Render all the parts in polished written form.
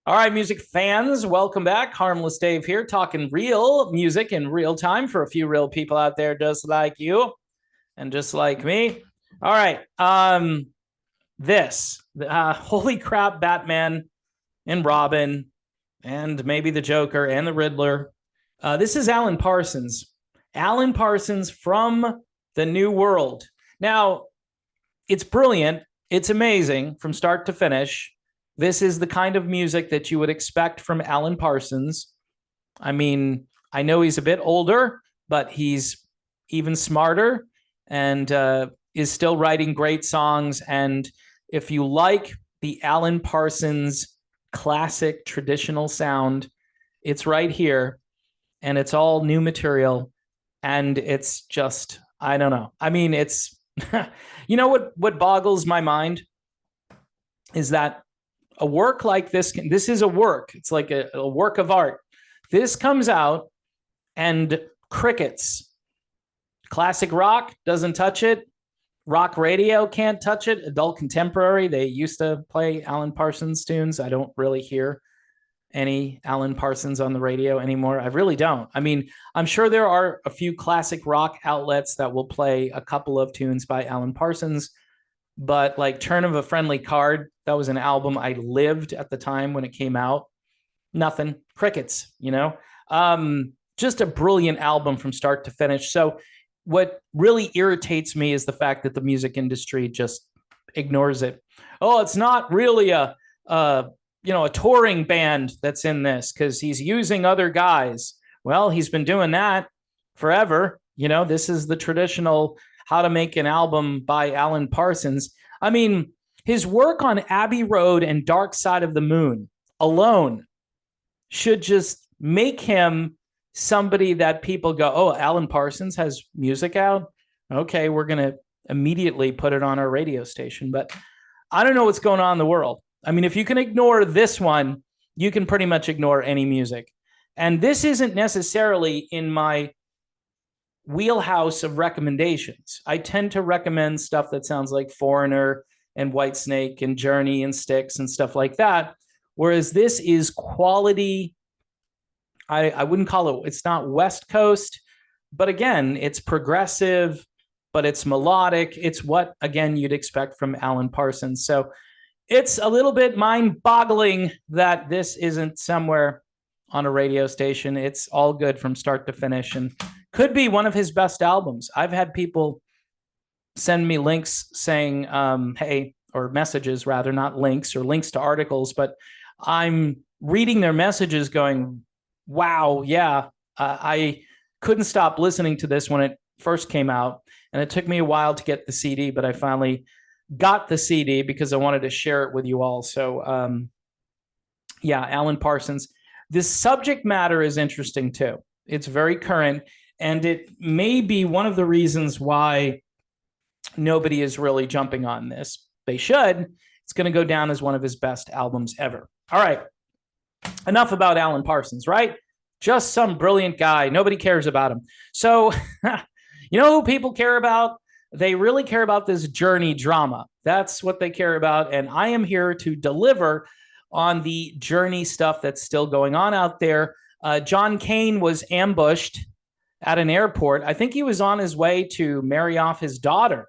All right, music fans, welcome back. Harmless Dave here, talking real music in real time for a few real people out there just like you and just like me. All right, holy crap, Batman and Robin and maybe the Joker and the Riddler. This is Alan Parsons. Alan Parsons from the New World. Now, it's brilliant. It's amazing from start to finish. This is the kind of music that you would expect from Alan Parsons. I mean, I know he's a bit older, but he's even smarter and is still writing great songs. And if you like the Alan Parsons classic traditional sound, it's right here. And it's all new material. And it's just, I don't know. I mean, it's, you know what boggles my mind is that a work like this is a work. It's like a work of art. This comes out and crickets. Classic rock doesn't touch it. Rock radio can't touch it. Adult contemporary, they used to play Alan Parsons tunes. I don't really hear any Alan Parsons on the radio anymore. I really don't. I mean, I'm sure there are a few classic rock outlets that will play a couple of tunes by Alan Parsons, but like Turn of a Friendly Card, that was an album I lived at the time when it came out. Nothing. Crickets, you know? Just a brilliant album from start to finish. So what really irritates me is the fact that the music industry just ignores it. Oh, it's not really a touring band that's in this because he's using other guys. Well, he's been doing that forever. You know, this is the traditional how to make an album by Alan Parsons. I mean, his work on Abbey Road and Dark Side of the Moon alone should just make him somebody that people go, oh, Alan Parsons has music out? Okay, we're going to immediately put it on our radio station. But I don't know what's going on in the world. I mean, if you can ignore this one, you can pretty much ignore any music. And this isn't necessarily in my wheelhouse of recommendations. I tend to recommend stuff that sounds like Foreigner and Whitesnake and Journey and Styx and stuff like that. Whereas this is quality. I wouldn't call it, it's not West Coast, but again, it's progressive, but it's melodic. It's what, again, you'd expect from Alan Parsons. So it's a little bit mind-boggling that this isn't somewhere on a radio station. It's all good from start to finish and could be one of his best albums. I've had people send me links saying, hey, or messages rather, not links or links to articles, but I'm reading their messages going, wow, yeah, I couldn't stop listening to this when it first came out. And it took me a while to get the CD, but I finally got the CD because I wanted to share it with you all. So, yeah, Alan Parsons. This subject matter is interesting too. It's very current, and it may be one of the reasons why nobody is really jumping on this. They should. It's going to go down as one of his best albums ever. All right. Enough about Alan Parsons, right? Just some brilliant guy. Nobody cares about him. So, you know who people care about? They really care about this Journey drama. That's what they care about. And I am here to deliver on the Journey stuff that's still going on out there. John Cain was ambushed at an airport. I think he was on his way to marry off his daughter.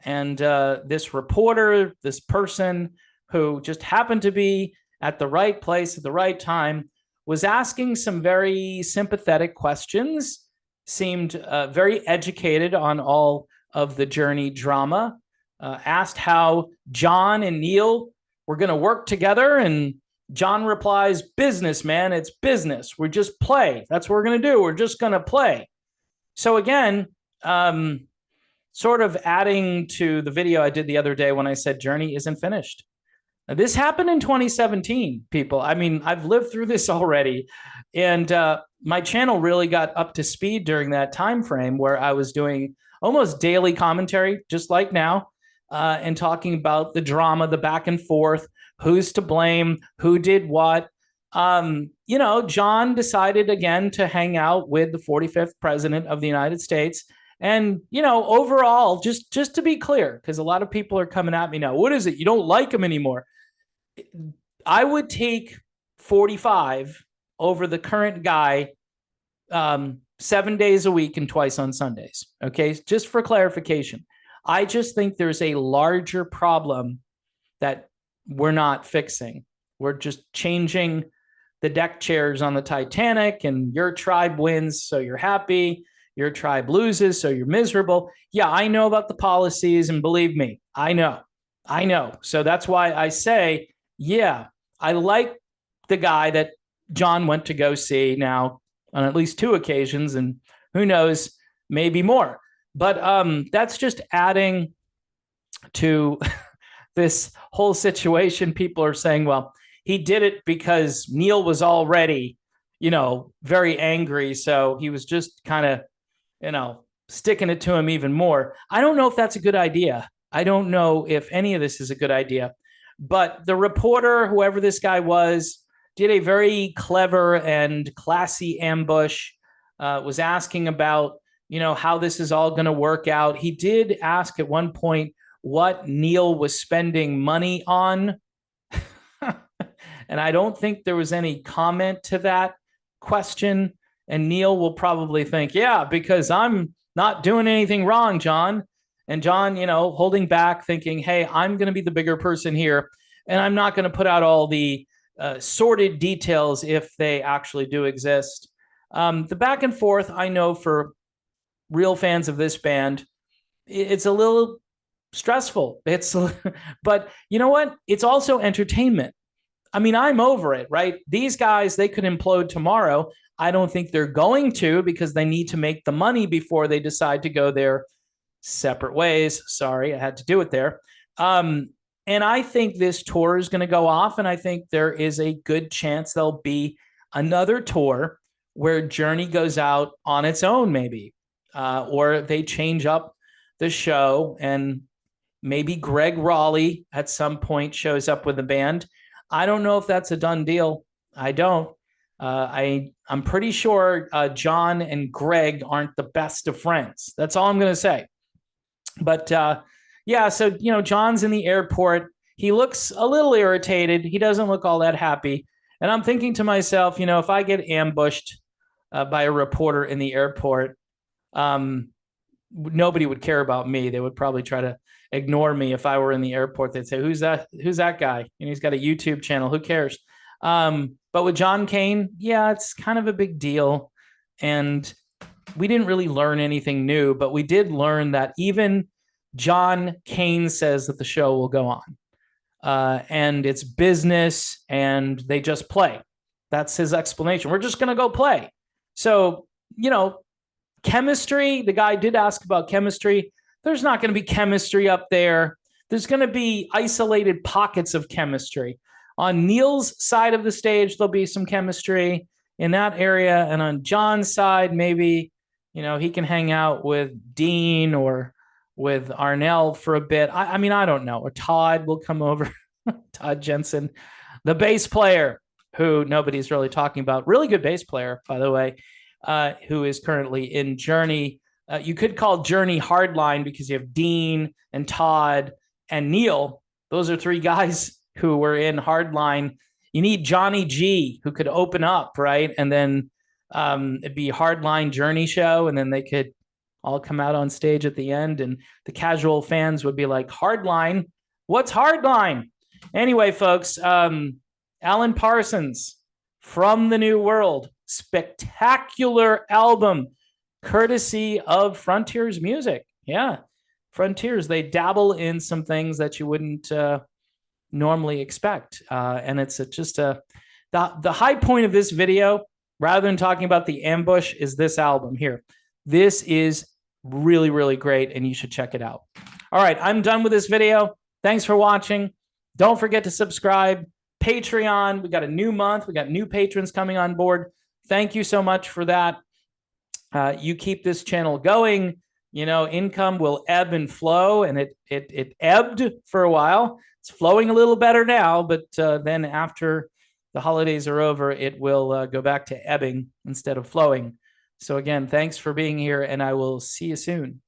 And this reporter, this person who just happened to be at the right place at the right time, was asking some very sympathetic questions, seemed very educated on all of the Journey drama, asked how John and Neil were going to work together. And John replies, business, man, it's business. We just play. That's what we're going to do. We're just going to play. So again, sort of adding to the video I did the other day when I said Journey isn't finished. Now, this happened in 2017, people. I mean, I've lived through this already. And my channel really got up to speed during that time frame where I was doing almost daily commentary, just like now, and talking about the drama, the back and forth, who's to blame, who did what. You know, John decided again to hang out with the 45th president of the United States. And, you know, overall, just to be clear, because a lot of people are coming at me now, what is it? You don't like him anymore. I would take 45 over the current guy 7 days a week and twice on Sundays. Okay, just for clarification, I just think there's a larger problem that we're not fixing. We're just changing the deck chairs on the Titanic, and your tribe wins, so you're happy. Your tribe loses, so you're miserable. Yeah, I know about the policies, and believe me, I know. So that's why I say, yeah, I like the guy that John went to go see now on at least 2 occasions, and who knows, maybe more. But that's just adding to this whole situation. People are saying, well, he did it because Neil was already, very angry. So he was just kind of, sticking it to him even more. I don't know if that's a good idea. I don't know if any of this is a good idea. But the reporter, whoever this guy was, did a very clever and classy ambush, was asking about, how this is all going to work out. He did ask at one point what Neil was spending money on. And I don't think there was any comment to that question. And Neil will probably think, yeah, because I'm not doing anything wrong, John. And John, holding back, thinking, hey, I'm going to be the bigger person here. And I'm not going to put out all the sordid details if they actually do exist. The back and forth, I know for real fans of this band, it's a little stressful. But you know what? It's also entertainment. I mean, I'm over it, right? These guys, they could implode tomorrow. I don't think they're going to, because they need to make the money before they decide to go their separate ways. Sorry, I had to do it there. And I think this tour is going to go off, and I think there is a good chance there'll be another tour where Journey goes out on its own, maybe, or they change up the show, and maybe Greg Raleigh at some point shows up with the band. I don't know if that's a done deal. I don't. I'm pretty sure John and Greg aren't the best of friends. That's all I'm going to say. But yeah, so, John's in the airport. He looks a little irritated. He doesn't look all that happy. And I'm thinking to myself, if I get ambushed by a reporter in the airport, nobody would care about me. They would probably try to ignore me. If I were in the airport, they'd say, who's that guy? And he's got a YouTube channel. Who cares? But with John Cain, yeah, it's kind of a big deal. And we didn't really learn anything new, but we did learn that even John Cain says that the show will go on. And it's business, and they just play. That's his explanation. We're just going to go play. So, chemistry, the guy did ask about chemistry. There's not going to be chemistry up there. There's going to be isolated pockets of chemistry. On Neil's side of the stage, there'll be some chemistry in that area. And on John's side, maybe, he can hang out with Dean or with Arnell for a bit. I mean, I don't know. Or Todd will come over. Todd Jensen, the bass player, who nobody's really talking about. Really good bass player, by the way, who is currently in Journey. You could call Journey Hardline because you have Dean and Todd and Neil. Those are 3 guys who were in Hardline. You need Johnny G, who could open up, right? And then it'd be Hardline Journey show, and then they could all come out on stage at the end, and the casual fans would be like, Hardline? What's Hardline? Anyway, folks, Alan Parsons, From the New World, spectacular album, courtesy of Frontiers Music. Yeah, Frontiers, they dabble in some things that you wouldn't normally expect. And it's the high point of this video, rather than talking about the ambush, is this album here. This is really, really great, and you should check it out. All right, I'm done with this video. Thanks for watching. Don't forget to subscribe. Patreon, we got a new month. We got new patrons coming on board. Thank you so much for that. You keep this channel going. Income will ebb and flow, and it ebbed for a while. It's flowing a little better now, but then after the holidays are over, it will go back to ebbing instead of flowing. So again, thanks for being here, and I will see you soon.